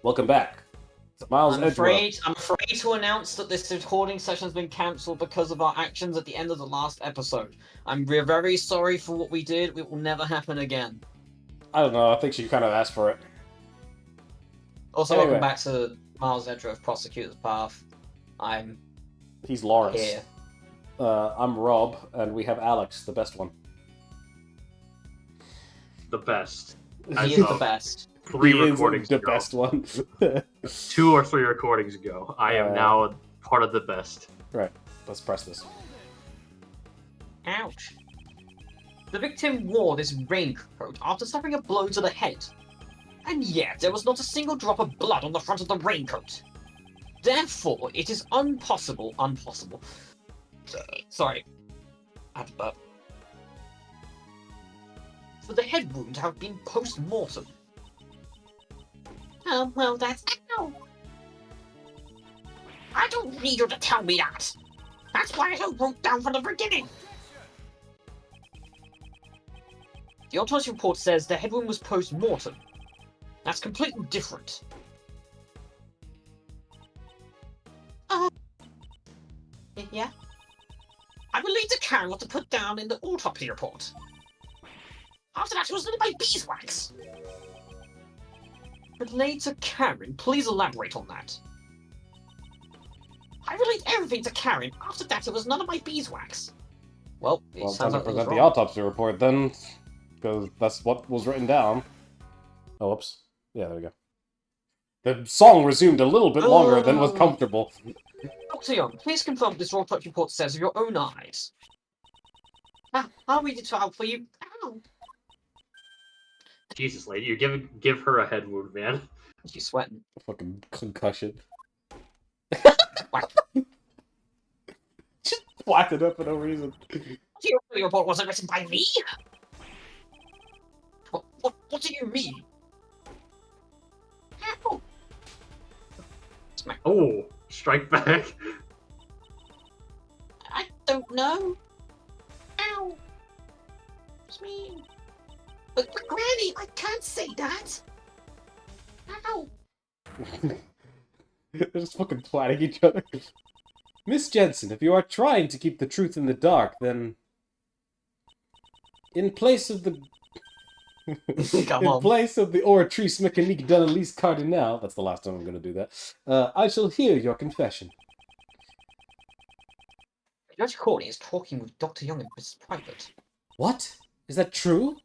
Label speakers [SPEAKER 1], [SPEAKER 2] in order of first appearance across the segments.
[SPEAKER 1] Welcome back to Miles Edgeworth.
[SPEAKER 2] I'm afraid to announce that this recording session has been cancelled because of our actions at the end of the last episode. We're very sorry for what we did. It will never happen again.
[SPEAKER 1] I don't know. I think she kind of asked for it.
[SPEAKER 2] Also, Welcome back to Miles Edgeworth Prosecutor's Path.
[SPEAKER 1] He's Lawrence.
[SPEAKER 2] Here.
[SPEAKER 1] I'm Rob, and we have Alex, the best one.
[SPEAKER 3] The best.
[SPEAKER 2] He is the best.
[SPEAKER 3] Three recordings
[SPEAKER 1] the
[SPEAKER 3] ago.
[SPEAKER 1] best one.
[SPEAKER 3] 2 or 3 recordings ago. I am now part of the best.
[SPEAKER 1] Right. Let's press this.
[SPEAKER 2] Ouch. The victim wore this raincoat after suffering a blow to the head. And yet, there was not a single drop of blood on the front of the raincoat. Therefore, it is impossible. Sorry. I had to burp. For the head wound to have been post-mortem. Oh, well, that's... Ow! I don't need you to tell me that! That's why I wrote down from the beginning! The autopsy report says the head wound was post-mortem. That's completely different. Yeah? I will need to carry what to put down in the autopsy report. After that, it was none of my beeswax. Relayed to Karen, please elaborate on that. I relayed everything to Karen. After that, it was none of my beeswax. Well,
[SPEAKER 1] Time to present the autopsy report then, because that's what was written down. Oh, whoops. Yeah, there we go. The song resumed a little bit longer than was comfortable.
[SPEAKER 2] Dr. Young, please confirm what this autopsy report says with your own eyes. I'll read it out for you. Ow.
[SPEAKER 3] Jesus, lady, you give her a head wound, man.
[SPEAKER 2] She's sweating.
[SPEAKER 1] Fucking concussion. Just whacked it up for no reason.
[SPEAKER 2] The report wasn't written by me? What do you mean? Ow. Smack.
[SPEAKER 3] Oh, strike back.
[SPEAKER 2] I don't know. Ow. It's me. But Granny, I can't say that. Ow.
[SPEAKER 1] They're just fucking twatting each other. Miss Jensen, if you are trying to keep the truth in the dark, then... In place of the... place of the oratrice mécanique d'Annalise Cardinal, that's the last time I'm going to do that, I shall hear your confession.
[SPEAKER 2] Judge Courtney is talking with Dr. Young in private.
[SPEAKER 1] What? Is that true?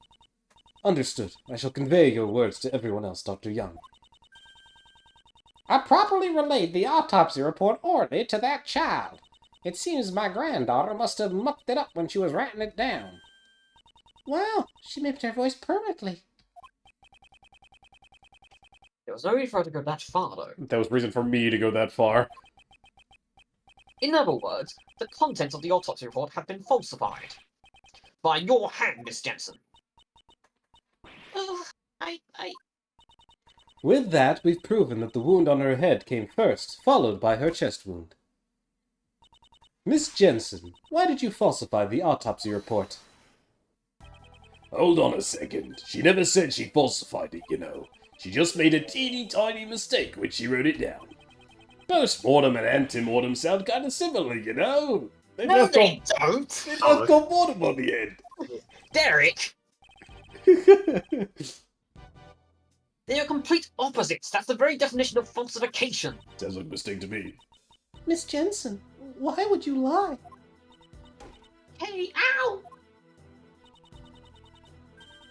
[SPEAKER 1] Understood. I shall convey your words to everyone else, Dr. Young. I properly relayed the autopsy report orally to that child. It seems my granddaughter must have mucked it up when she was writing it down. Wow, she mimicked her voice perfectly.
[SPEAKER 2] There was no reason for her to go that far, though.
[SPEAKER 1] There was reason for me to go that far.
[SPEAKER 2] In other words, the contents of the autopsy report have been falsified. By your hand, Miss Jensen.
[SPEAKER 1] With that, we've proven that the wound on her head came first, followed by her chest wound. Miss Jensen, why did you falsify the autopsy report?
[SPEAKER 4] Hold on a second. She never said she falsified it, you know. She just made a teeny tiny mistake when she wrote it down. Post-mortem and ante-mortem sound kind of similar, you know?
[SPEAKER 2] They don't! They
[SPEAKER 4] just got mortem on the end.
[SPEAKER 2] Derek! They are complete opposites. That's the very definition of falsification.
[SPEAKER 4] Sounds like a mistake to me.
[SPEAKER 1] Miss Jensen, why would you lie?
[SPEAKER 2] Hey, ow!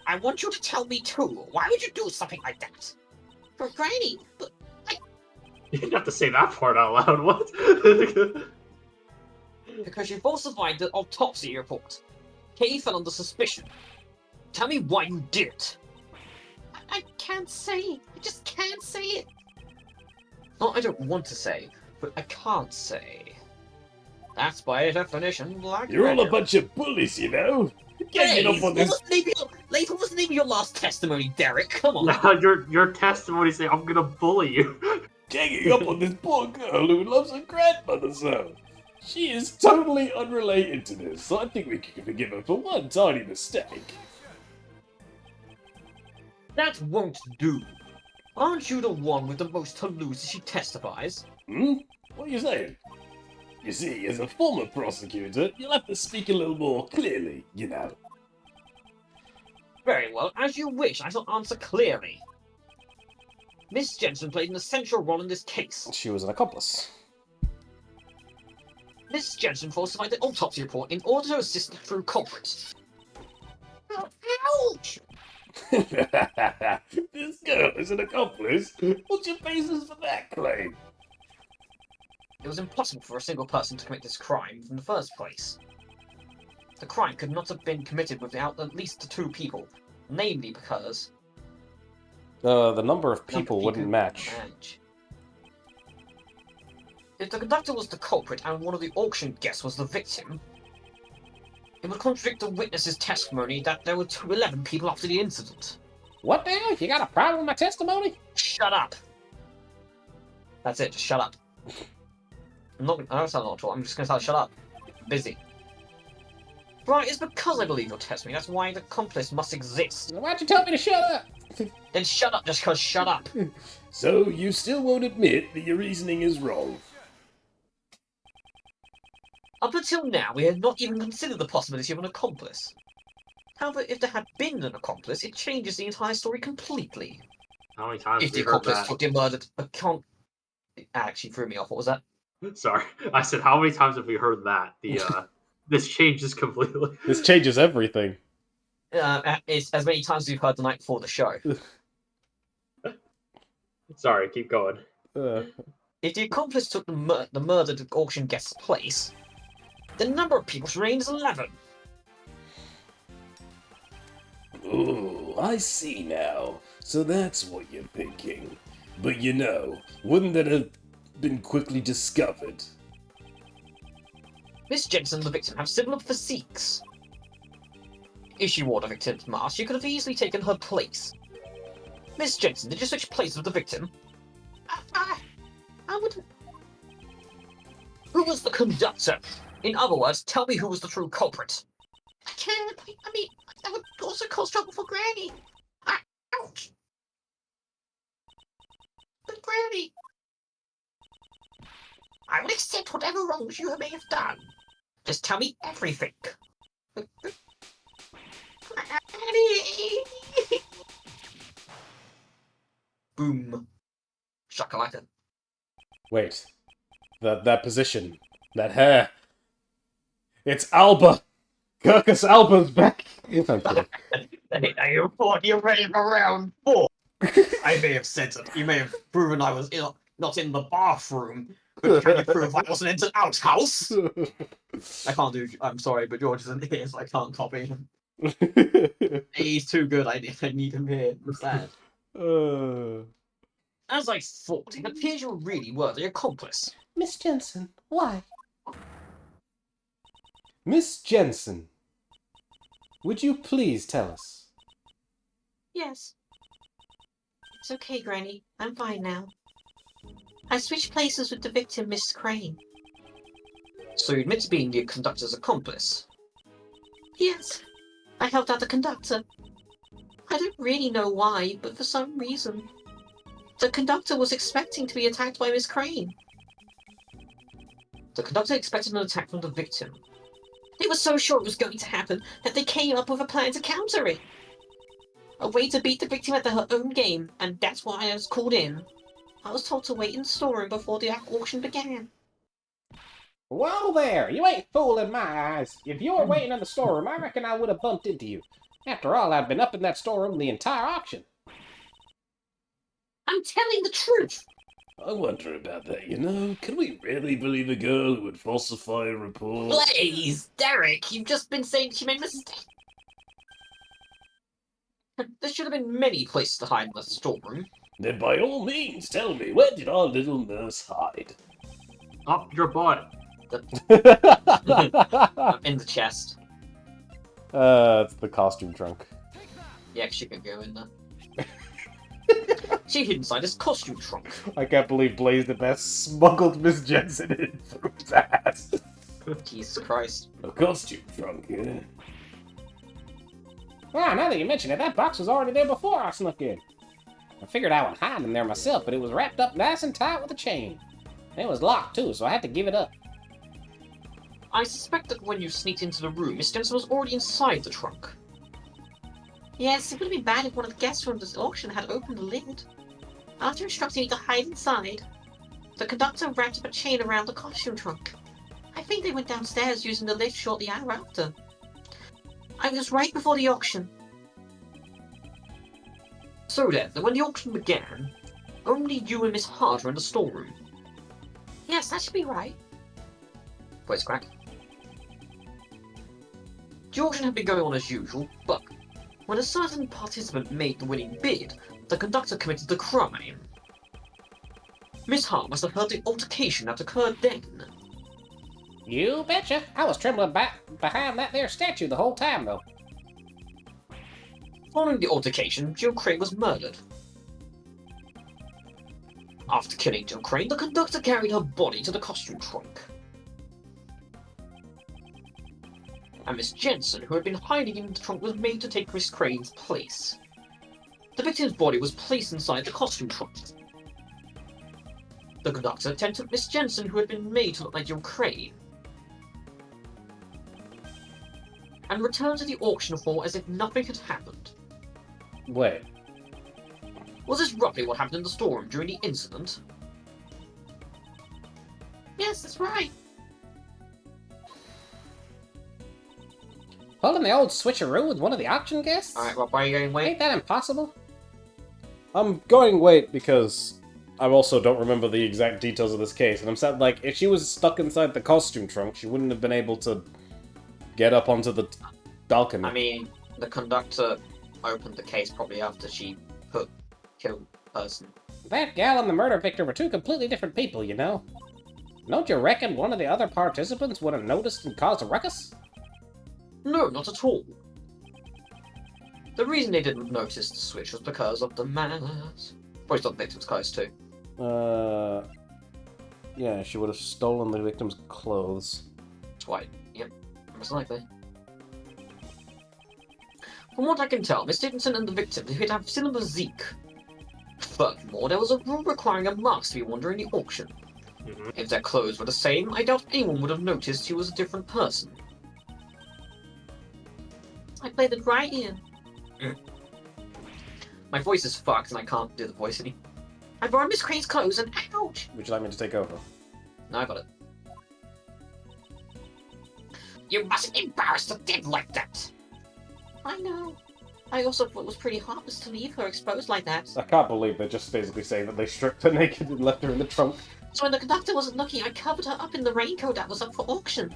[SPEAKER 2] I want you to tell me too. Why would you do something like that? For Granny, but
[SPEAKER 3] You didn't have to say that part out loud, what?
[SPEAKER 2] Because you falsified the autopsy report. Kay fell under suspicion. Tell me why you did it. I can't say it. I just can't say it. Not I don't want to say, but I can't say. That's by definition black.
[SPEAKER 4] You're all a bunch of bullies, you know? You can't get up on this.
[SPEAKER 2] What was the name of your last testimony, Derek? Come on.
[SPEAKER 3] Now your testimony say I'm gonna bully you.
[SPEAKER 4] Ganging up on this poor girl who loves her grandmother so. She is totally unrelated to this, so I think we can forgive her for one tiny mistake.
[SPEAKER 2] That won't do. Aren't you the one with the most to lose as she testifies?
[SPEAKER 4] Hmm? What are you saying? You see, as a former prosecutor, you'll have to speak a little more clearly, you know.
[SPEAKER 2] Very well, as you wish, I shall answer clearly. Miss Jensen played an essential role in this case.
[SPEAKER 1] She was an accomplice.
[SPEAKER 2] Miss Jensen falsified the autopsy report in order to assist the true culprit. Ouch!
[SPEAKER 4] This girl is an accomplice? What's your basis for that claim?
[SPEAKER 2] It was impossible for a single person to commit this crime in the first place. The crime could not have been committed without at least 2 people, namely because
[SPEAKER 1] The number of
[SPEAKER 2] the number
[SPEAKER 1] people
[SPEAKER 2] of
[SPEAKER 1] wouldn't match.
[SPEAKER 2] If the conductor was the culprit and one of the auction guests was the victim, it would contradict the witness's testimony that there were 11 people after the incident.
[SPEAKER 1] What the hell? You got a problem with my testimony?
[SPEAKER 2] Shut up! That's it, just shut up. I don't tell not to, I'm just gonna tell shut up. I'm busy. Right, it's because I believe your testimony, that's why the accomplice must exist.
[SPEAKER 1] Why'd you tell me to shut up?
[SPEAKER 2] Then shut up just cause shut up.
[SPEAKER 4] So, you still won't admit that your reasoning is wrong?
[SPEAKER 2] Up until now, we had not even considered the possibility of an accomplice. However, if there had been an accomplice, it changes the entire story completely.
[SPEAKER 3] How many times
[SPEAKER 2] If
[SPEAKER 3] have
[SPEAKER 2] the
[SPEAKER 3] we heard
[SPEAKER 2] accomplice
[SPEAKER 3] that?
[SPEAKER 2] took the murdered It actually threw me off. What was that?
[SPEAKER 3] Sorry, I said how many times have we heard that? This changes completely.
[SPEAKER 1] This changes everything.
[SPEAKER 2] It's as many times as we've heard the night before the show.
[SPEAKER 3] Sorry, keep going.
[SPEAKER 2] If the accomplice took the murdered auction guest's place, the number of people remains 11.
[SPEAKER 4] Oh, I see now. So that's what you're thinking. But you know, wouldn't that have been quickly discovered?
[SPEAKER 2] Miss Jensen and the victim have similar physiques. If she wore the victim's mask, she could have easily taken her place. Miss Jensen, did you switch places with the victim? I wouldn't. Who was the conductor? In other words, tell me who was the true culprit. I can't. I mean, that would also cause trouble for Granny. Ouch! But Granny, I will accept whatever wrongs you may have done. Just tell me everything. Granny! Boom. Shakalaka.
[SPEAKER 1] Wait. That position. That hair. It's Alba! Kirkus Alba's back! I'm kidding.
[SPEAKER 2] Are you thought you're ready for round 4? I may have said it. You may have proven I was not in the bathroom. But can you prove I wasn't in the outhouse? I can't do. I'm sorry, but George isn't here, so I can't copy him. He's too good. I need him here instead. As I thought, it appears you really were the accomplice.
[SPEAKER 1] Miss Jensen, why? Miss Jensen, would you please tell us?
[SPEAKER 5] Yes. It's okay, Granny. I'm fine now. I switched places with the victim, Miss Crane.
[SPEAKER 2] So you admit to being the conductor's accomplice?
[SPEAKER 5] Yes. I helped out the conductor. I don't really know why, but for some reason. The conductor was expecting to be attacked by Miss Crane.
[SPEAKER 2] The conductor expected an attack from the victim.
[SPEAKER 5] They were so sure it was going to happen that they came up with a plan to counter it. A way to beat the victim at her own game, and that's why I was called in. I was told to wait in the storeroom before the auction began.
[SPEAKER 1] Well there, you ain't fooling my eyes. If you were waiting in the storeroom, I reckon I would have bumped into you. After all, I've been up in that storeroom the entire auction.
[SPEAKER 5] I'm telling the truth!
[SPEAKER 4] I wonder about that, you know. Can we really believe a girl who would falsify a report?
[SPEAKER 5] Please, Derek, you've just been saying she made a mistake.
[SPEAKER 2] There should have been many places to hide in the storeroom.
[SPEAKER 4] Then by all means, tell me, where did our little nurse hide?
[SPEAKER 3] Up your butt.
[SPEAKER 2] In the chest.
[SPEAKER 1] It's the costume trunk.
[SPEAKER 2] Yeah, she could go in there. She hid inside his costume trunk.
[SPEAKER 1] I can't believe Blaze the Best smuggled Miss Jensen in through his ass.
[SPEAKER 2] Jesus Christ.
[SPEAKER 4] A costume trunk, yeah?
[SPEAKER 1] Ah, now that you mention it, that box was already there before I snuck in. I figured I would hide in there myself, but it was wrapped up nice and tight with a chain. And it was locked too, so I had to give it up.
[SPEAKER 2] I suspect that when you sneaked into the room, Miss Jensen was already inside the trunk.
[SPEAKER 5] Yes, it would have been bad if one of the guests from this auction had opened the lid. After instructing me to hide inside, the conductor wrapped up a chain around the costume trunk. I think they went downstairs using the lift shortly thereafter. I was right before the auction.
[SPEAKER 2] So then, when the auction began, only you and Miss Hart were in the storeroom.
[SPEAKER 5] Yes, that should be right.
[SPEAKER 2] Voice crack. The auction had been going on as usual, but when a certain participant made the winning bid, the conductor committed the crime. Miss Hart must have heard the altercation that occurred then.
[SPEAKER 1] You betcha. I was trembling back behind that there statue the whole time, though.
[SPEAKER 2] Following the altercation, Jill Crane was murdered. After killing Jill Crane, the conductor carried her body to the costume trunk. And Miss Jensen, who had been hiding in the trunk, was made to take Miss Crane's place. The victim's body was placed inside the costume trunk. The conductor then took Miss Jensen, who had been made to look like Jill Crane, and returned to the auction floor as if nothing had happened.
[SPEAKER 1] Wait.
[SPEAKER 2] Was this roughly what happened in the storeroom during the incident?
[SPEAKER 5] Yes, that's right.
[SPEAKER 1] Pulling the old switcheroo with one of the auction guests?
[SPEAKER 2] Alright, well, why are you going wait?
[SPEAKER 1] Ain't that impossible?
[SPEAKER 4] I'm going wait because I also don't remember the exact details of this case, and I'm sad, like, if she was stuck inside the costume trunk, she wouldn't have been able to get up onto the balcony.
[SPEAKER 2] I mean, the conductor opened the case probably after she killed the person.
[SPEAKER 1] That gal and the murder victim were two completely different people, you know? Don't you reckon one of the other participants would have noticed and caused a ruckus?
[SPEAKER 2] No, not at all. The reason they didn't notice the switch was because of the mask. Probably not the victim's clothes too.
[SPEAKER 4] Yeah, she would have stolen the victim's clothes.
[SPEAKER 2] That's why, yep, most likely. From what I can tell, Miss Dickinson and the victim appear to have similar physique. Furthermore, there was a rule requiring a mask to be worn during the auction. If their clothes were the same, I doubt anyone would have noticed he was a different person.
[SPEAKER 5] I played it right in.
[SPEAKER 2] My voice is fucked and I can't do the voice any.
[SPEAKER 5] I borrowed Miss Crane's clothes and ouch!
[SPEAKER 4] Would you like me to take over?
[SPEAKER 2] No, I got it.
[SPEAKER 5] You mustn't embarrass the dead like that! I know. I also thought it was pretty heartless to leave her exposed like that.
[SPEAKER 4] I can't believe they're just basically saying that they stripped her naked and left her in the trunk.
[SPEAKER 5] So when the conductor wasn't looking, I covered her up in the raincoat that was up for auction.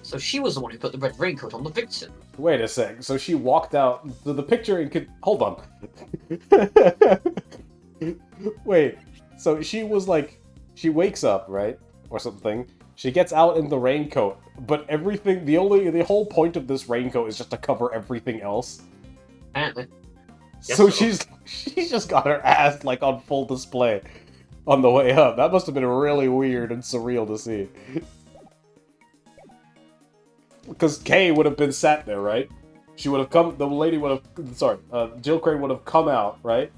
[SPEAKER 2] So she was the one who put the red raincoat on the victim.
[SPEAKER 4] Wait a sec, so she walked out the picture and could... Hold on. Wait, so she was like... She wakes up, right? Or something. She gets out in the raincoat, but everything... The whole point of this raincoat is just to cover everything else.
[SPEAKER 2] Apparently.
[SPEAKER 4] So she's just got her ass, like, on full display on the way up. That must have been really weird and surreal to see. Because Kay would have been sat there, right? She would have come... The lady would have... Sorry. Jill Crane would have come out, right?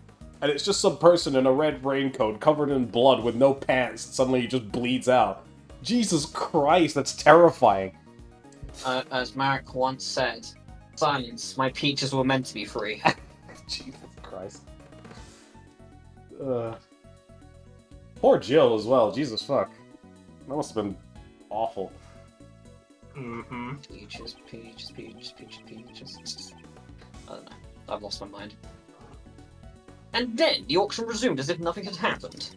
[SPEAKER 4] And it's just some person in a red raincoat covered in blood with no pants. And suddenly he just bleeds out. Jesus Christ, that's terrifying.
[SPEAKER 2] As Marek once said, "Science, my peaches were meant to be free."
[SPEAKER 4] Jesus Christ. Poor Jill as well. Jesus fuck. That must have been awful.
[SPEAKER 3] Mm-hmm.
[SPEAKER 2] Peaches. I don't know. I've lost my mind. And then the auction resumed as if nothing had happened.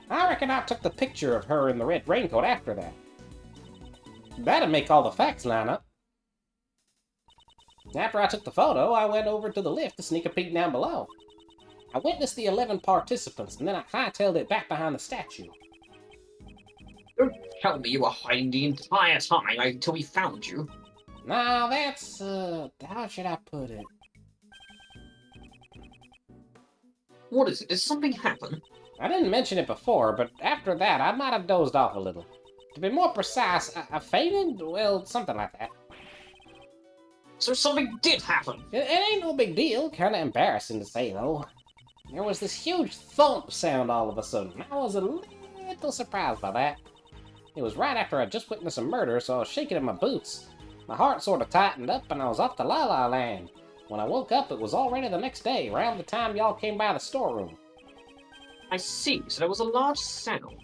[SPEAKER 1] I reckon I took the picture of her in the red raincoat after that. That'd make all the facts line up. After I took the photo, I went over to the lift to sneak a peek down below. I witnessed the 11 participants, and then I hightailed it back behind the statue.
[SPEAKER 2] Don't tell me you were hiding the entire time until we found you.
[SPEAKER 1] Now that's, how should I put it?
[SPEAKER 2] What is it? Did something happen?
[SPEAKER 1] I didn't mention it before, but after that, I might have dozed off a little. To be more precise, I fainted? Well, something like that.
[SPEAKER 2] So something did happen.
[SPEAKER 1] It ain't no big deal. Kinda embarrassing to say, though. There was this huge thump sound all of a sudden. I was a little surprised by that. It was right after I'd just witnessed a murder, so I was shaking in my boots. My heart sort of tightened up, and I was off to La La Land. When I woke up, it was already the next day, around the time y'all came by the storeroom.
[SPEAKER 2] I see, so there was a large sound.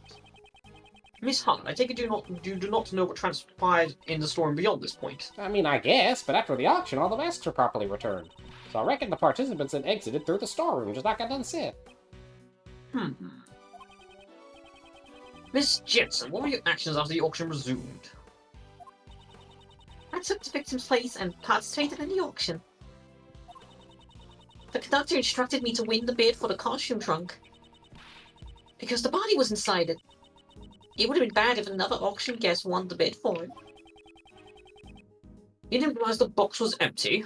[SPEAKER 2] Miss Hunt, I take it you do not know what transpired in the storeroom beyond this point.
[SPEAKER 1] I mean, I guess, but after the auction, all the masks were properly returned. So I reckon the participants had exited through the storeroom, just like I done said.
[SPEAKER 2] Miss Jensen, what were your actions after the auction resumed?
[SPEAKER 5] I took the victim's place and participated in the auction. The conductor instructed me to win the bid for the costume trunk. Because the body was inside it. It would have been bad if another auction guest won the bid for it.
[SPEAKER 2] You didn't realize the box was empty?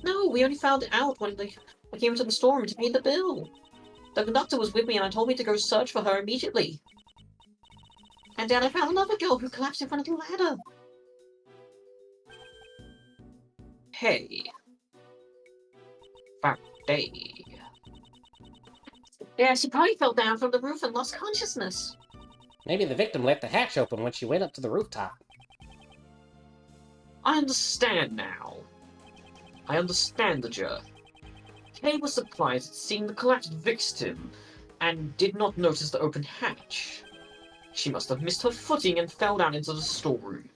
[SPEAKER 5] No, we only found it out when I came into the storeroom to pay the bill. The conductor was with me and told me to go search for her immediately. And then I found another girl who collapsed in front of the ladder.
[SPEAKER 2] Hey. That day.
[SPEAKER 5] Yeah, she probably fell down from the roof and lost consciousness.
[SPEAKER 1] Maybe the victim left the hatch open when she went up to the rooftop.
[SPEAKER 2] I understand now. I understand the jerk. Kay was surprised at seeing the collapsed victim and did not notice the open hatch. She must have missed her footing and fell down into the storeroom.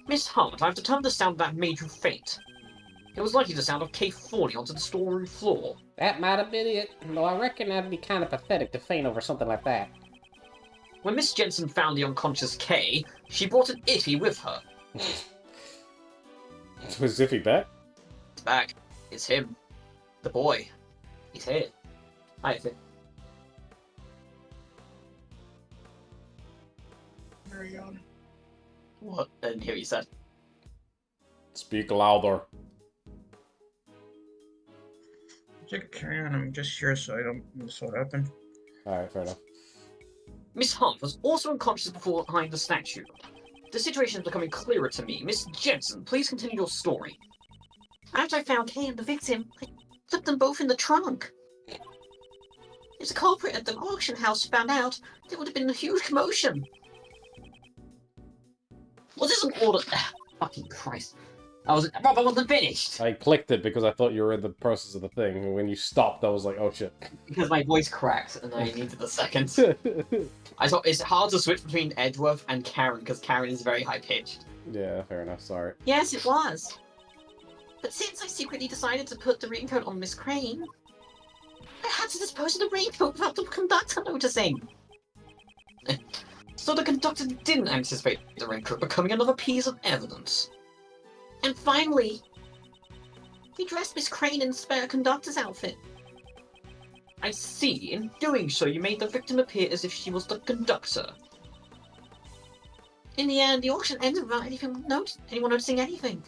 [SPEAKER 2] Miss Hart, I've determined the sound that made you faint. It was likely the sound of Kay falling onto the storeroom floor.
[SPEAKER 1] That might have been it, though I reckon that'd be kind of pathetic to faint over something like that.
[SPEAKER 2] When Miss Jensen found the unconscious Kay, she brought an Iffy with her.
[SPEAKER 1] Was Ziffy back?
[SPEAKER 2] It's back. It's him. The boy. He's here. Hi, Iffy.
[SPEAKER 6] Carry on.
[SPEAKER 2] What? I didn't hear what you said.
[SPEAKER 4] Speak louder.
[SPEAKER 6] Just carry on. I'm just here so I don't miss what happened.
[SPEAKER 1] Alright, fair enough.
[SPEAKER 2] Miss Hunt was also unconscious before behind the statue. The situation is becoming clearer to me. Miss Jensen, please continue your story.
[SPEAKER 5] After I found Kay and the victim, I flipped them both in the trunk. If the culprit at the auction house found out, there would have been a huge commotion.
[SPEAKER 2] Was this an order? Fucking Christ. Rob, I wasn't finished!
[SPEAKER 1] I clicked it because I thought you were in the process of the thing, and when you stopped, I was like, oh shit.
[SPEAKER 2] Because my voice cracked and I needed a second. I thought it's hard to switch between Edgeworth and Karen because Karen is very high pitched.
[SPEAKER 1] Yeah, fair enough, sorry.
[SPEAKER 5] Yes, it was. But since I secretly decided to put the raincoat on Miss Crane, I had to dispose of the raincoat without the conductor noticing.
[SPEAKER 2] So the conductor didn't anticipate the raincoat becoming another piece of evidence.
[SPEAKER 5] And finally, he dressed Miss Crane in the spare conductor's outfit.
[SPEAKER 2] I see. In doing so, you made the victim appear as if she was the conductor.
[SPEAKER 5] In the end, the auction ended without anyone noticing anything.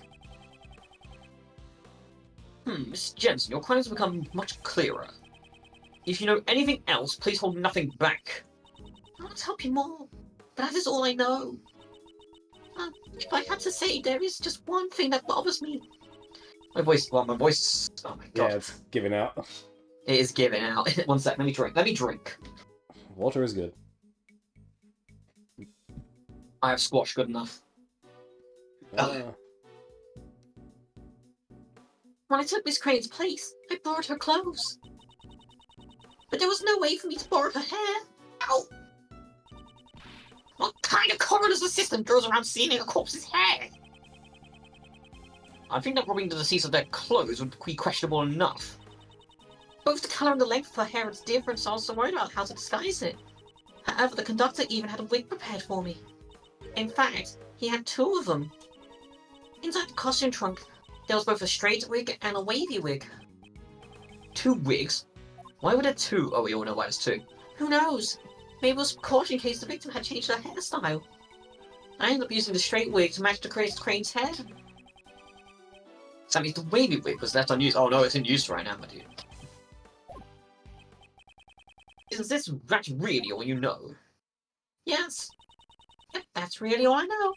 [SPEAKER 2] Miss Jensen, your crimes have become much clearer. If you know anything else, please hold nothing back.
[SPEAKER 5] I want to help you more, but that is all I know. If I had to say, there is just one thing that bothers me.
[SPEAKER 2] My voice, oh my god.
[SPEAKER 1] Yeah, it's giving out.
[SPEAKER 2] It is giving out. 1 sec, let me drink.
[SPEAKER 1] Water is good.
[SPEAKER 2] I have squash good enough.
[SPEAKER 5] When I took Miss Crane's place, I borrowed her clothes. But there was no way for me to borrow her hair. Ow! What kind of coroner's assistant goes around stealing a corpse's hair?
[SPEAKER 2] I think that robbing the deceased of their clothes would be questionable enough.
[SPEAKER 5] Both the colour and the length of her hair is different, so I was worried about how to disguise it. However, the conductor even had a wig prepared for me. In fact, he had 2 of them. Inside the costume trunk, there was both a straight wig and a wavy wig.
[SPEAKER 2] 2 wigs? Why were there 2? Oh, we all know why there's 2.
[SPEAKER 5] Who knows? Maybe it was a precaution in case the victim had changed her hairstyle. I ended up using the straight wig to match the Crane's head.
[SPEAKER 2] So that means the wavy wig was left unused. Oh no, it's in use right now, my dude. Is that's really all you know?
[SPEAKER 5] Yes. Yep, that's really all I know.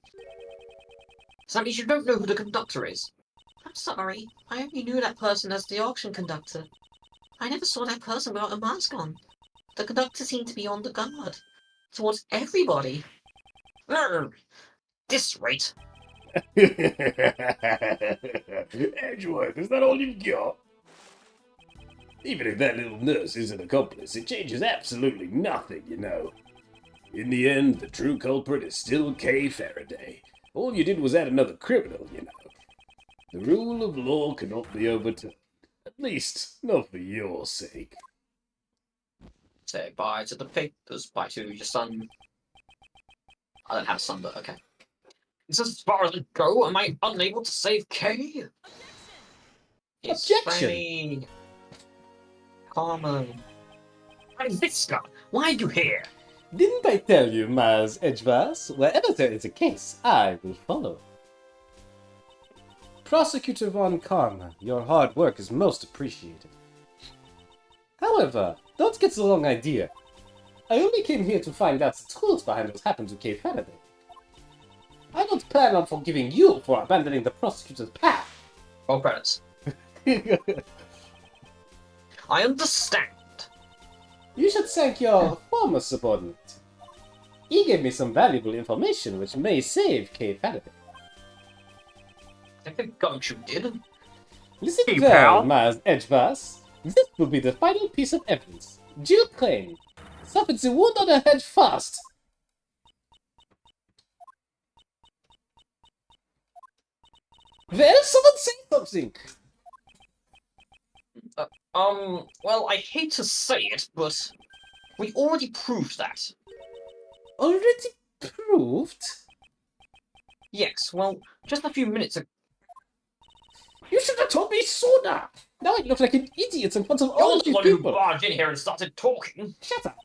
[SPEAKER 2] So that means you don't know who the conductor is.
[SPEAKER 5] I'm sorry. I only knew that person as the auction conductor. I never saw that person without a mask on. The conductor seemed to be on the guard. Towards everybody.
[SPEAKER 2] This rate.
[SPEAKER 4] Edgeworth, is that all you've got? Even if that little nurse is an accomplice, it changes absolutely nothing, you know. In the end, the true culprit is still Kay Faraday. All you did was add another criminal, you know. The rule of law cannot be overturned. At least, not for your sake.
[SPEAKER 2] Say bye to the papers, bye to your son. I don't have a son, but okay. It's as far as I go. Am I unable to save Kay? It's
[SPEAKER 1] Objection!
[SPEAKER 2] funny. Karma. Francisca, why are you here?
[SPEAKER 1] Didn't I tell you, Miles Edgeworth? Wherever there is a case, I will follow. Prosecutor Von Karma, your hard work is most appreciated. However, don't get the wrong idea. I only came here to find out the truth behind what happened to Kay Faraday. I don't plan on forgiving you for abandoning the prosecutor's path.
[SPEAKER 2] Roll credits. I understand.
[SPEAKER 1] You should thank your former subordinate. He gave me some valuable information which may save Kay Faraday.
[SPEAKER 2] I think Gumshoe did.
[SPEAKER 1] Listen
[SPEAKER 3] Hey,
[SPEAKER 1] well,
[SPEAKER 3] pal.
[SPEAKER 1] Miles Edgeworth. This will be the final piece of evidence. Jill Crane suffered the wound on her head first. Well, someone say something!
[SPEAKER 2] Well, I hate to say it, but we already proved that.
[SPEAKER 1] Already proved?
[SPEAKER 2] Yes, well, just a few minutes ago.
[SPEAKER 1] You should have told me sooner! Now I look like an idiot in front of all
[SPEAKER 2] You're
[SPEAKER 1] of
[SPEAKER 2] the
[SPEAKER 1] these
[SPEAKER 2] one who
[SPEAKER 1] people!
[SPEAKER 2] barged in here and started talking.
[SPEAKER 1] Shut up!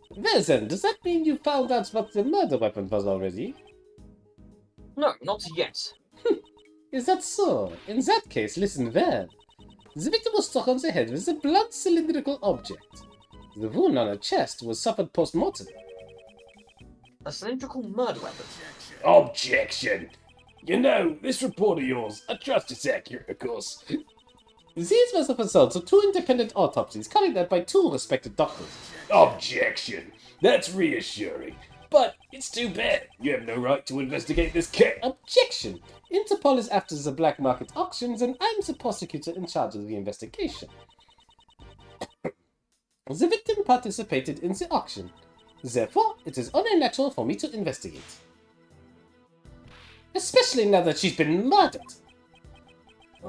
[SPEAKER 1] Well then, does that mean you found out what the murder weapon was already?
[SPEAKER 2] No, not yet.
[SPEAKER 1] Is that so? In that case, listen well. The victim was struck on the head with a blunt cylindrical object. The wound on her chest was suffered post-mortem.
[SPEAKER 2] A cylindrical murder weapon.
[SPEAKER 4] Objection! You know, this report of yours, I trust it's accurate, of course.
[SPEAKER 1] These were the results of 2 independent autopsies carried out by 2 respected doctors.
[SPEAKER 4] Objection! That's reassuring. But it's too bad. You have no right to investigate this case.
[SPEAKER 1] Objection! Interpol is after the black market auctions and I'm the prosecutor in charge of the investigation. The victim participated in the auction. Therefore, it is unnatural for me to investigate. Especially now that she's been murdered.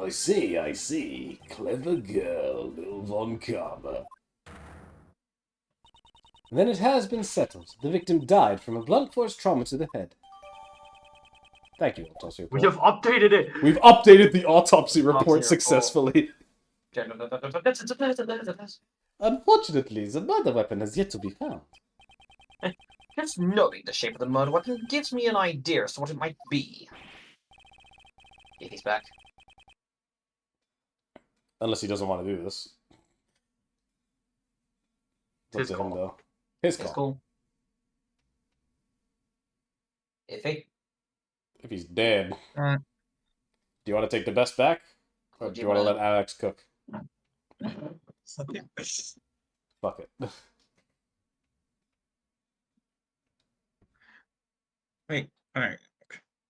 [SPEAKER 4] I see, I see. Clever girl, little Von Karma.
[SPEAKER 1] Then it has been settled. The victim died from a blunt force trauma to the head. Thank you, autopsy
[SPEAKER 3] We
[SPEAKER 1] report.
[SPEAKER 3] have updated it.
[SPEAKER 1] We've updated the autopsy report
[SPEAKER 2] report.
[SPEAKER 1] successfully. Unfortunately, the murder weapon has yet to be found.
[SPEAKER 2] Just knowing the shape of the murder weapon gives me an idea as to what it might be. Yeah, he's back.
[SPEAKER 1] Unless he doesn't want to do this. It's up
[SPEAKER 3] His
[SPEAKER 1] to him,
[SPEAKER 3] call.
[SPEAKER 1] though. His
[SPEAKER 2] That's
[SPEAKER 1] call.
[SPEAKER 2] cool. Iffy.
[SPEAKER 1] If he's dead.
[SPEAKER 6] Uh.
[SPEAKER 1] Do you want to take the best back? Or
[SPEAKER 2] Would
[SPEAKER 1] do
[SPEAKER 2] you
[SPEAKER 1] you want to
[SPEAKER 2] rather?
[SPEAKER 1] let Alex cook?
[SPEAKER 6] Okay.
[SPEAKER 1] Fuck it.
[SPEAKER 6] Wait, alright.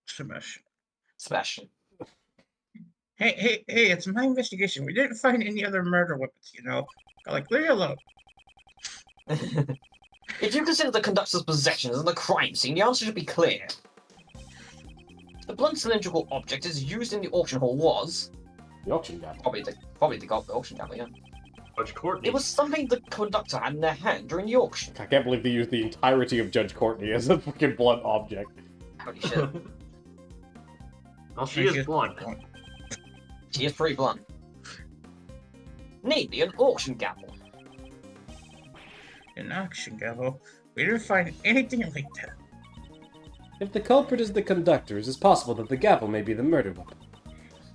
[SPEAKER 6] Sebastian.
[SPEAKER 2] Sebastian.
[SPEAKER 6] Hey, it's my investigation. We didn't find any other murder weapons, you know? Like, leave me alone.
[SPEAKER 2] If you consider the conductor's possessions and the crime scene, the answer should be clear. The blunt cylindrical object is used in the auction hall was
[SPEAKER 1] The auction guy.
[SPEAKER 2] probably the auction gavel, yeah.
[SPEAKER 3] Judge Courtney.
[SPEAKER 2] It was something the conductor had in their hand during the auction.
[SPEAKER 1] I can't believe they used the entirety of Judge Courtney as a fucking blunt object.
[SPEAKER 2] Holy shit.
[SPEAKER 3] Well, she is blunt.
[SPEAKER 2] She is pretty blunt. Namely, an auction gavel.
[SPEAKER 6] An auction gavel. We didn't find anything like that.
[SPEAKER 1] If the culprit is the conductor, it is possible that the gavel may be the murder weapon.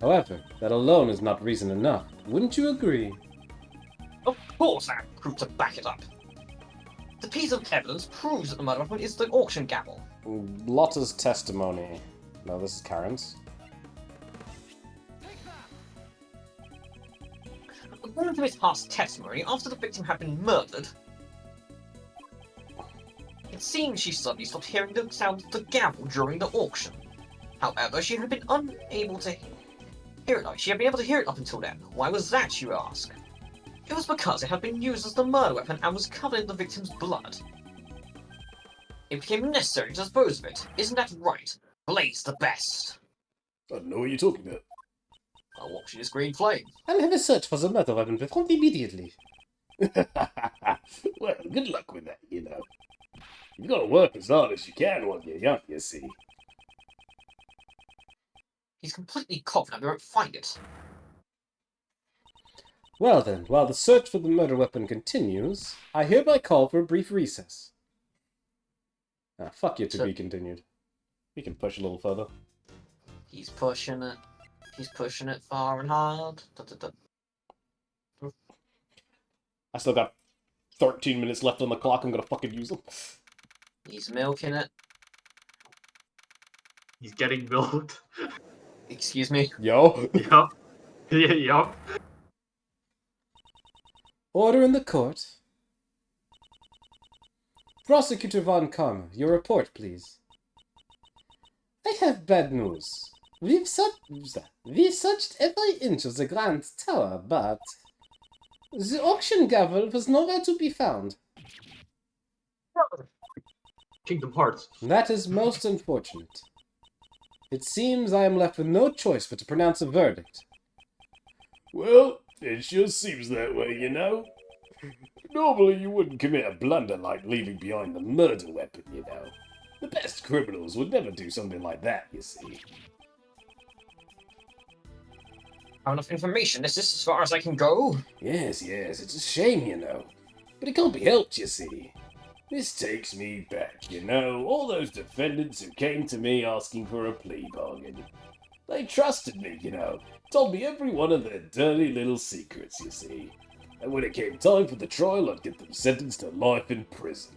[SPEAKER 1] However, that alone is not reason enough. Wouldn't you agree?
[SPEAKER 2] Of course I have proof to back it up. The piece of evidence proves that the murder weapon is the auction gavel.
[SPEAKER 1] Lotta's testimony No, this is Karen's.
[SPEAKER 2] According to his past testimony, after the victim had been murdered, it seems she suddenly stopped hearing the sound of the gavel during the auction. However, she had been unable to hear it. She had been able to hear it up until then. Why was that, you ask? It was because it had been used as the murder weapon and was covered in the victim's blood. It became necessary to dispose of it. Isn't that right? Blaze the best.
[SPEAKER 4] I don't know what you're talking about.
[SPEAKER 2] I'll watch this green flame.
[SPEAKER 1] I'll have a search for the murder weapon performed immediately.
[SPEAKER 4] Well, good luck with that, you know. You've got to work as hard as you can while you're young, you see.
[SPEAKER 2] He's completely confident we won't find it.
[SPEAKER 1] Well then, while the search for the murder weapon continues, I hereby call for a brief recess. Ah, fuck you, to be continued. We can push a little further.
[SPEAKER 2] He's pushing it. He's pushing it far and hard.
[SPEAKER 1] I still got 13 minutes left on the clock. I'm gonna fucking use them.
[SPEAKER 2] He's milking it.
[SPEAKER 3] He's getting milked.
[SPEAKER 2] Excuse me.
[SPEAKER 1] Yo.
[SPEAKER 3] Yup. Yeah, yup.
[SPEAKER 1] Order in the court. Prosecutor Von Karma, your report, please. I have bad news. We've searched every inch of the Grand Tower, but the auction gavel was nowhere to be found.
[SPEAKER 3] Kingdom Hearts.
[SPEAKER 1] That is most unfortunate. It seems I am left with no choice but to pronounce a verdict.
[SPEAKER 4] Well, it sure seems that way, you know. Normally you wouldn't commit a blunder like leaving behind the murder weapon, you know. The best criminals would never do something like that, you see.
[SPEAKER 2] Have enough information. Is this as far as I can go?
[SPEAKER 4] Yes, it's a shame, you know. But it can't be helped, you see. This takes me back, you know, all those defendants who came to me asking for a plea bargain. They trusted me, you know, told me every one of their dirty little secrets, you see. And when it came time for the trial, I'd get them sentenced to life in prison.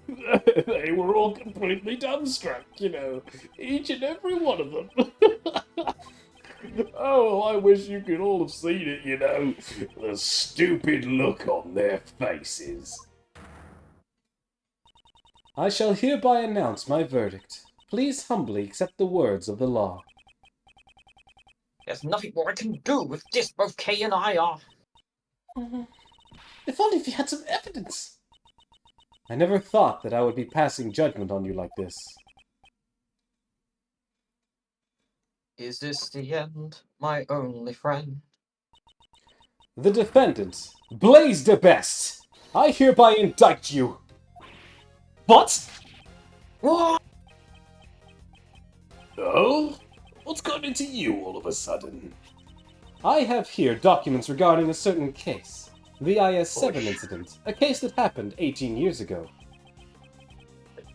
[SPEAKER 4] They were all completely dumbstruck, you know, each and every one of them. Oh, I wish you could all have seen it, you know, the stupid look on their faces.
[SPEAKER 1] I shall hereby announce my verdict. Please humbly accept the words of the law.
[SPEAKER 2] There's nothing more I can do with this. Both Kay and I are.
[SPEAKER 1] If only we had some evidence! I never thought that I would be passing judgment on you like this.
[SPEAKER 2] Is this the end, my only friend?
[SPEAKER 1] The defendant, Blaze the Best! I hereby indict you! What?
[SPEAKER 2] What?
[SPEAKER 4] Oh? What's got into you all of a sudden?
[SPEAKER 1] I have here documents regarding a certain case. The IS-7 incident. A case that happened 18 years ago.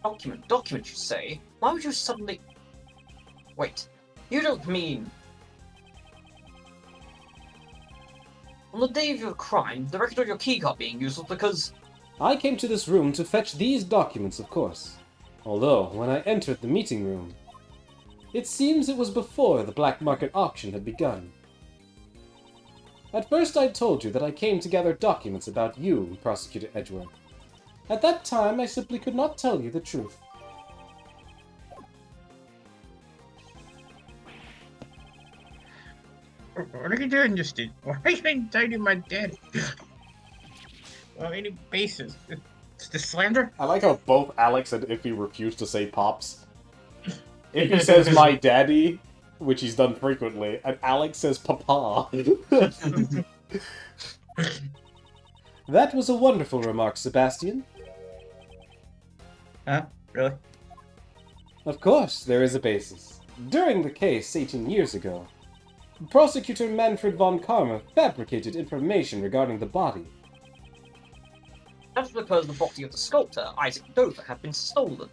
[SPEAKER 2] Document, you say? Why would you suddenly... Wait, you don't mean... On the day of your crime, the record of your keycard being used was because...
[SPEAKER 1] I came to this room to fetch these documents, of course. Although, when I entered the meeting room, it seems it was before the black market auction had begun. At first I told you that I came to gather documents about you, Prosecutor Edgeworth. At that time, I simply could not tell you the truth.
[SPEAKER 6] What are you doing, Justine? Why are you indicting my daddy? Well, any basis? It's the slander?
[SPEAKER 1] I like how both Alex and Iffy refuse to say Pops. Iffy says my daddy, which he's done frequently, and Alex says Papa. That was a wonderful remark, Sebastian.
[SPEAKER 6] Huh? Really?
[SPEAKER 1] Of course, there is a basis. During the case 18 years ago, Prosecutor Manfred von Karma fabricated information regarding the body.
[SPEAKER 2] That's because the body of the sculptor, Isaac Dover, had been stolen.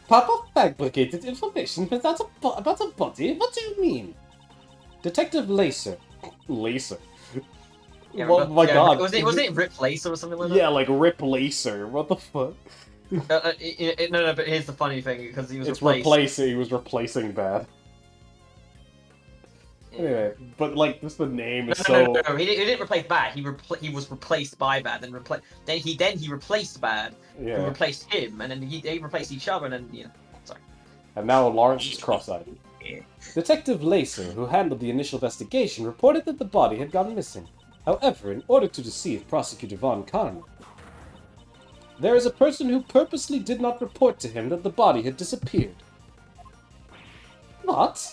[SPEAKER 1] Papa fabricated information about a body? What do you mean? Detective Lacer. Lacer?
[SPEAKER 2] Yeah,
[SPEAKER 1] Oh my god.
[SPEAKER 2] Was it Rip Lacer or something like that?
[SPEAKER 1] Yeah, like Rip Lacer. What the fuck?
[SPEAKER 2] No, but here's the funny thing, because he was
[SPEAKER 1] It's
[SPEAKER 2] replaced.
[SPEAKER 1] He was replacing bad. Anyway, but like, just the name is so.
[SPEAKER 2] No. He didn't replace Bad. He was replaced by Bad. Then he replaced Bad. Who
[SPEAKER 1] Yeah.
[SPEAKER 2] replaced him, and then they replaced each other, and then sorry.
[SPEAKER 1] And now Lawrence is cross-eyed.
[SPEAKER 6] Yeah.
[SPEAKER 1] Detective Lacer, who handled the initial investigation, reported that the body had gone missing. However, in order to deceive Prosecutor Von Karma, there is a person who purposely did not report to him that the body had disappeared. What?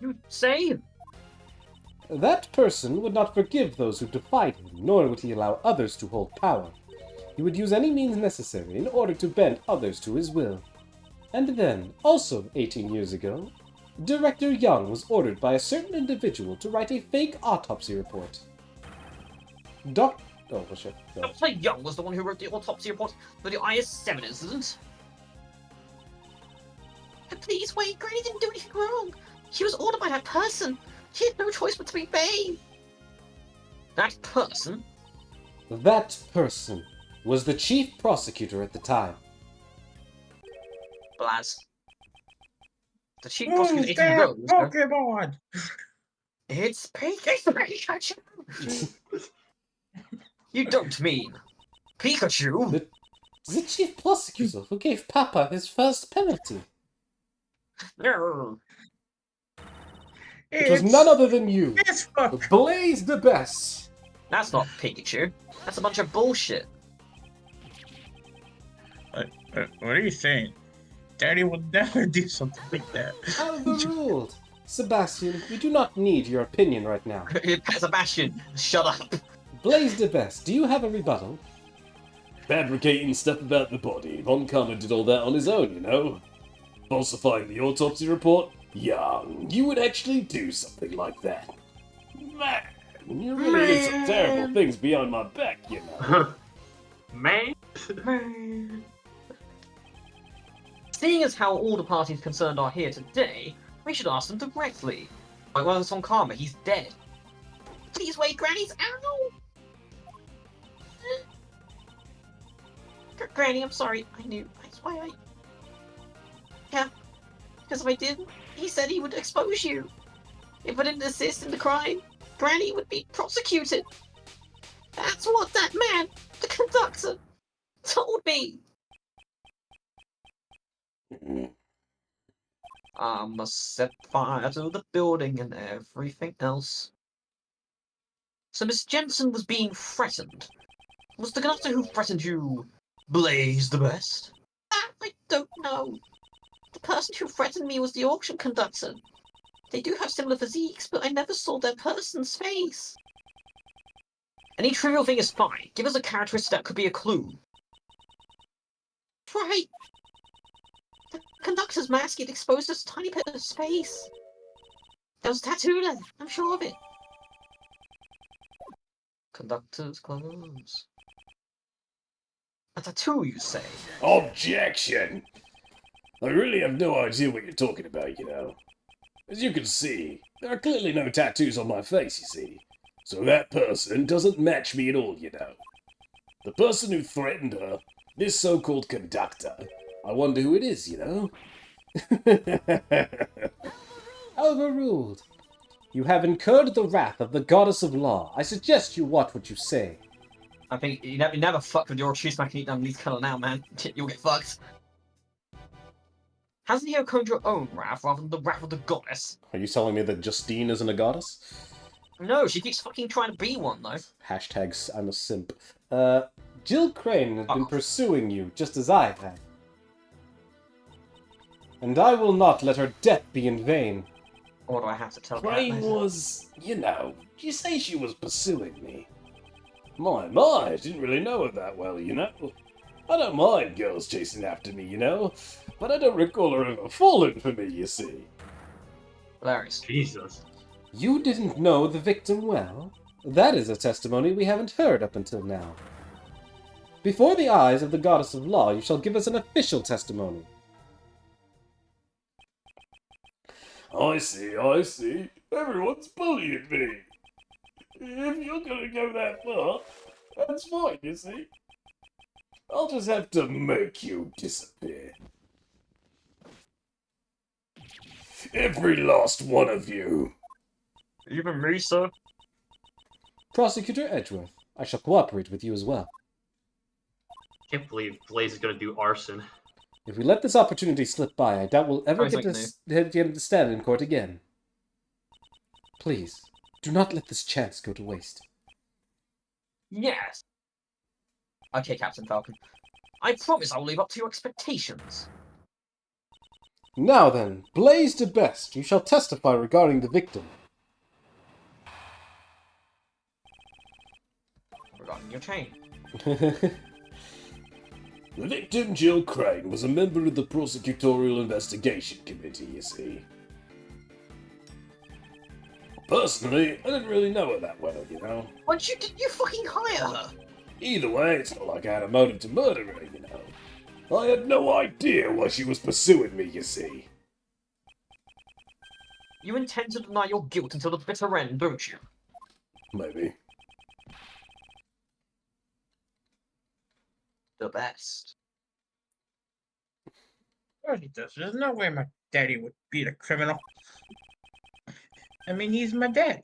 [SPEAKER 2] You say?
[SPEAKER 1] That person would not forgive those who defied him, nor would he allow others to hold power. He would use any means necessary in order to bend others to his will. And then, also 18 years ago, Director Young was ordered by a certain individual to write a fake autopsy report. Oh, well, shit. No.
[SPEAKER 2] Dr. Young was the one who wrote the autopsy report for the IS-7 incident.
[SPEAKER 5] Please wait, Granny didn't do anything wrong. She was ordered by that person. She had no choice but to obey.
[SPEAKER 2] That person?
[SPEAKER 1] That person was the chief prosecutor at the time.
[SPEAKER 2] Blaz. The chief
[SPEAKER 6] Who's
[SPEAKER 2] prosecutor
[SPEAKER 6] that
[SPEAKER 2] goes.
[SPEAKER 6] Pokemon?
[SPEAKER 2] It's Pikachu. You don't mean Pikachu?
[SPEAKER 1] The chief prosecutor who gave Papa his first penalty.
[SPEAKER 2] No.
[SPEAKER 1] It was none other than you,
[SPEAKER 6] It's fuck.
[SPEAKER 1] Blaze the Best.
[SPEAKER 2] That's not Pikachu. That's a bunch of bullshit.
[SPEAKER 6] What are you saying? Daddy would never do something like that.
[SPEAKER 1] Overruled. Sebastian, we do not need your opinion right now.
[SPEAKER 2] Sebastian, shut up.
[SPEAKER 1] Blaze the Best, do you have a rebuttal?
[SPEAKER 4] Fabricating stuff about the body. Von Karma did all that on his own, you know. Falsifying the autopsy report? Young, you would actually do something like that. Man, you really did some terrible things behind my back, you know.
[SPEAKER 3] Man.
[SPEAKER 2] Seeing as how all the parties concerned are here today, we should ask them directly. Like, well, it's on Karma, he's dead.
[SPEAKER 5] Please wait, Granny's ow! Granny, I'm sorry. I knew. That's why I. Yeah. Because if I didn't, he said he would expose you. If I didn't assist in the crime, Granny would be prosecuted. That's what that man, the conductor, told me.
[SPEAKER 2] I must set fire to the building and everything else. So Miss Jensen was being threatened. Was the conductor who threatened you Blaze the Best?
[SPEAKER 5] That I don't know. The person who threatened me was the auction conductor. They do have similar physiques, but I never saw their person's face.
[SPEAKER 2] Any trivial thing is fine. Give us a characteristic that could be a clue.
[SPEAKER 5] Right. The conductor's mask had exposed a tiny bit of his face. There was a tattoo there, I'm sure of it.
[SPEAKER 2] Conductor's clothes. A tattoo, you say?
[SPEAKER 4] Objection! I really have no idea what you're talking about, you know. As you can see, there are clearly no tattoos on my face, you see. So that person doesn't match me at all, you know. The person who threatened her, this so-called conductor, I wonder who it is, you know.
[SPEAKER 1] Overruled. You have incurred the wrath of the goddess of law. I suggest you watch what you say.
[SPEAKER 2] I think you never fuck with your cheese mac and eat down these color now, man. You'll get fucked. Hasn't he owned your own wrath rather than the wrath of the goddess?
[SPEAKER 1] Are you telling me that Justine isn't a goddess?
[SPEAKER 2] No, she keeps fucking trying to be one, though.
[SPEAKER 1] Hashtags I'm a simp. Jill Crane has been
[SPEAKER 2] Oh.
[SPEAKER 1] pursuing you, just as I have. And I will not let her death be in vain.
[SPEAKER 2] Or do I have to tell
[SPEAKER 4] Crane
[SPEAKER 2] her that?
[SPEAKER 4] was, you know, you say she was pursuing me. My, I didn't really know her that well, you know. I don't mind girls chasing after me, you know, but I don't recall her ever falling for me, you see.
[SPEAKER 2] Hilarious.
[SPEAKER 3] Jesus.
[SPEAKER 1] You didn't know the victim well? That is a testimony we haven't heard up until now. Before the eyes of the goddess of law, you shall give us an official testimony.
[SPEAKER 4] I see. Everyone's bullying me. If you're gonna go that far, that's fine, you see. I'll just have to make you disappear. Every last one of you.
[SPEAKER 2] Even me, sir?
[SPEAKER 1] Prosecutor Edgeworth, I shall cooperate with you as well.
[SPEAKER 3] Can't believe Blaze is gonna do arson.
[SPEAKER 1] If we let this opportunity slip by, I doubt we'll ever get him to stand in court again. Please, do not let this chance go to waste.
[SPEAKER 2] Yes. Okay, Captain Falcon. I promise I will live up to your expectations.
[SPEAKER 1] Now then, Blaze de Best, you shall testify regarding the victim.
[SPEAKER 2] Regarding your chain.
[SPEAKER 4] The victim, Jill Crane, was a member of the Prosecutorial Investigation Committee, you see. Personally, I didn't really know her that well, you know.
[SPEAKER 2] Did you fucking hire her?
[SPEAKER 4] Either way, it's not like I had a motive to murder her, you know. I had no idea why she was pursuing me, you see.
[SPEAKER 2] You intend to deny your guilt until the bitter end, don't you?
[SPEAKER 4] Maybe.
[SPEAKER 2] The best.
[SPEAKER 6] Of course he does. There's no way my daddy would beat a criminal. I mean, he's my daddy.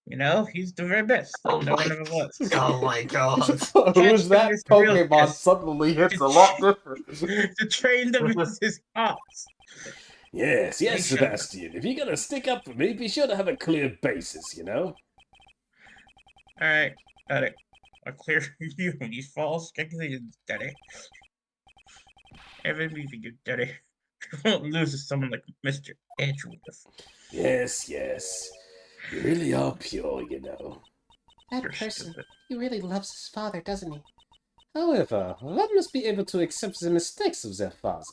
[SPEAKER 6] You know, he's the very best.
[SPEAKER 2] Oh
[SPEAKER 6] No
[SPEAKER 2] my-
[SPEAKER 6] one ever was.
[SPEAKER 2] Oh my god.
[SPEAKER 1] Who's that
[SPEAKER 6] Catch him is real
[SPEAKER 1] Pokemon
[SPEAKER 6] test.
[SPEAKER 1] suddenly hits a lot different?
[SPEAKER 6] To train them is his arts.
[SPEAKER 4] Yes,
[SPEAKER 6] They
[SPEAKER 4] yes,
[SPEAKER 6] should.
[SPEAKER 4] Sebastian. If you're gonna stick up for me, be sure to have a clear basis, you know?
[SPEAKER 6] Alright, got it. I'll clear you from these false accusations, daddy. Everything you, daddy. You won't lose to someone like Mr. Edgeworth.
[SPEAKER 4] Yes, yes. You really are pure, you know.
[SPEAKER 1] That
[SPEAKER 6] You're
[SPEAKER 1] person,
[SPEAKER 6] stupid.
[SPEAKER 1] he really loves his father, doesn't he? However, one must be able to accept the mistakes of their father.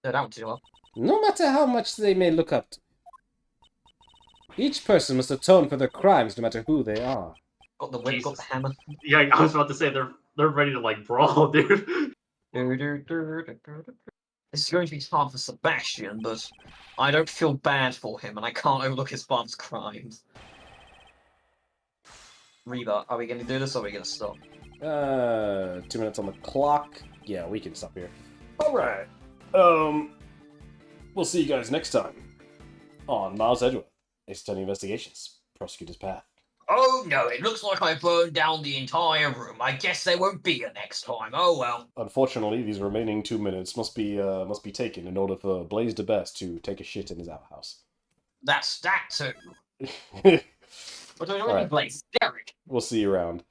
[SPEAKER 2] No, that one too well.
[SPEAKER 1] No matter how much they may look up to. Each person must atone for their crimes, no matter who they are.
[SPEAKER 2] Got the whip, got the hammer.
[SPEAKER 3] Yeah, I was about to say they're ready to like brawl, dude.
[SPEAKER 2] This is going to be hard for Sebastian, but I don't feel bad for him, and I can't overlook his father's crimes. Reba, are we going to do this, or are we going to stop?
[SPEAKER 1] 2 minutes on the clock. Yeah, we can stop here.
[SPEAKER 4] Alright. We'll see you guys next time
[SPEAKER 1] On Miles Edgeworth, Extending Investigations, Prosecutor's Path.
[SPEAKER 2] Oh no, it looks like I burned down the entire room. I guess there won't be a next time. Oh well.
[SPEAKER 1] Unfortunately, these remaining 2 minutes must be taken in order for Blaze de Best to take a shit in his outhouse.
[SPEAKER 2] That's that too. But don't
[SPEAKER 1] Alright.
[SPEAKER 2] Blaze, Derek.
[SPEAKER 1] We'll see you around.